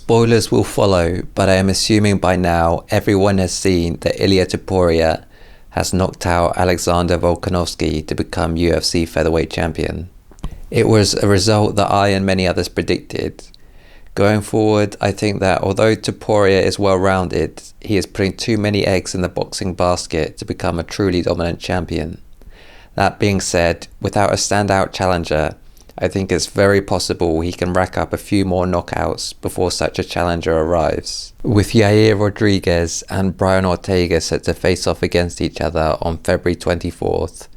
Spoilers will follow, but I am assuming by now everyone has seen that Ilia Topuria has knocked out Alexander Volkanovski to become UFC featherweight champion. It was a result that I and many others predicted. Going forward, I think that although Topuria is well-rounded, he is putting too many eggs in the boxing basket to become a truly dominant champion. That being said, without a standout challenger, I think it's very possible he can rack up a few more knockouts before such a challenger arrives. With Yair Rodriguez and Brian Ortega set to face off against each other on February 24th,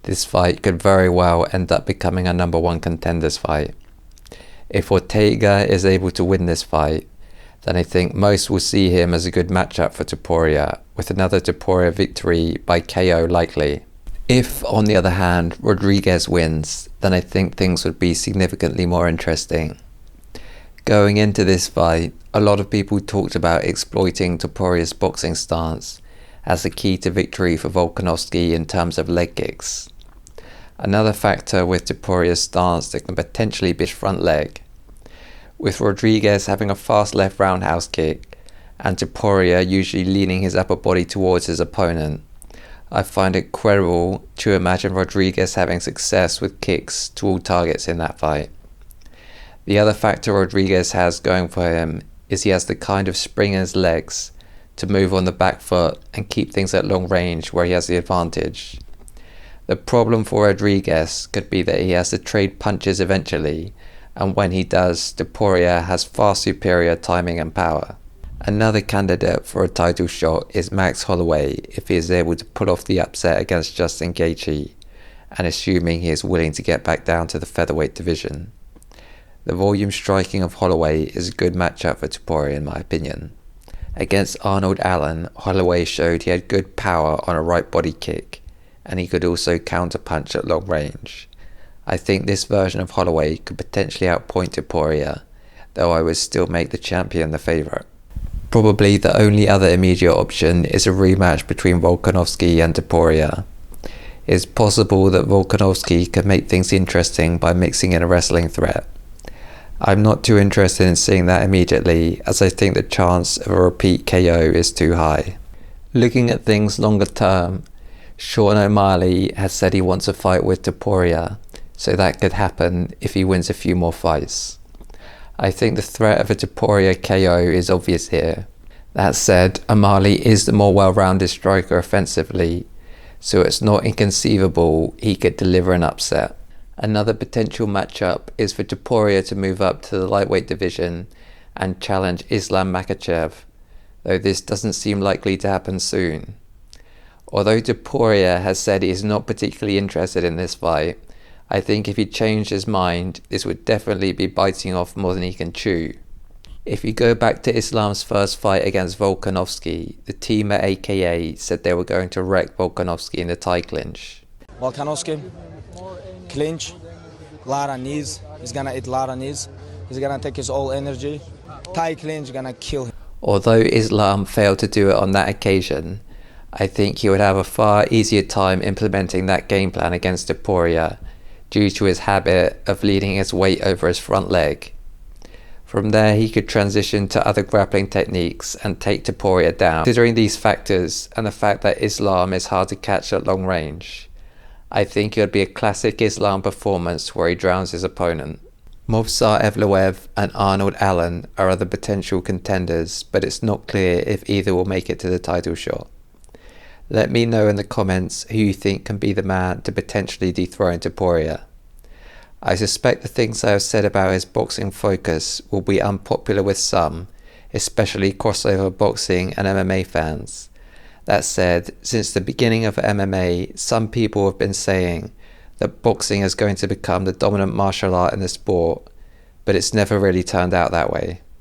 this fight could very well end up becoming a number one contenders fight. If Ortega is able to win this fight, then I think most will see him as a good matchup for Topuria, with another Topuria victory by KO likely. If, on the other hand, Rodriguez wins, then I think things would be significantly more interesting. Going into this fight, a lot of people talked about exploiting Topuria's boxing stance as the key to victory for Volkanovski in terms of leg kicks. Another factor with Topuria's stance that can potentially be his front leg. With Rodriguez having a fast left roundhouse kick and Topuria usually leaning his upper body towards his opponent, I find it credible to imagine Rodriguez having success with kicks to all targets in that fight. The other factor Rodriguez has going for him is he has the kind of spring in his legs to move on the back foot and keep things at long range where he has the advantage. The problem for Rodriguez could be that he has to trade punches eventually, and when he does, Topuria has far superior timing and power. Another candidate for a title shot is Max Holloway if he is able to pull off the upset against Justin Gaethje, and assuming he is willing to get back down to the featherweight division. The volume striking of Holloway is a good matchup for Topuria in my opinion. Against Arnold Allen, Holloway showed he had good power on a right body kick, and he could also counter-punch at long range. I think this version of Holloway could potentially outpoint Topuria, though I would still make the champion the favourite. Probably the only other immediate option is a rematch between Volkanovski and Topuria. It's possible that Volkanovski could make things interesting by mixing in a wrestling threat. I'm not too interested in seeing that immediately, as I think the chance of a repeat KO is too high. Looking at things longer term, Sean O'Malley has said he wants a fight with Topuria, so that could happen if he wins a few more fights. I think the threat of a Topuria KO is obvious here. That said, O'Malley is the more well-rounded striker offensively, so it's not inconceivable he could deliver an upset. Another potential matchup is for Topuria to move up to the lightweight division and challenge Islam Makhachev, though this doesn't seem likely to happen soon. Although Topuria has said he is not particularly interested in this fight, I think if he changed his mind, this would definitely be biting off more than he can chew. If you go back to Islam's first fight against Volkanovski, the team at AKA said they were going to wreck Volkanovski in the tie clinch. Volkanovski, clinch, lot of knees, he's gonna eat a lot of knees, he's gonna take his all energy, tie clinch gonna kill him. Although Islam failed to do it on that occasion, I think he would have a far easier time implementing that game plan against Topuria, due to his habit of leaning his weight over his front leg. From there he could transition to other grappling techniques and take Topuria down. Considering these factors and the fact that Islam is hard to catch at long range, I think it would be a classic Islam performance where he drowns his opponent. Movsar Evloev and Arnold Allen are other potential contenders, but it's not clear if either will make it to the title shot. Let me know in the comments who you think can be the man to potentially dethrone Topuria. I suspect the things I have said about his boxing focus will be unpopular with some, especially crossover boxing and MMA fans. That said, since the beginning of MMA, some people have been saying that boxing is going to become the dominant martial art in the sport, but it's never really turned out that way.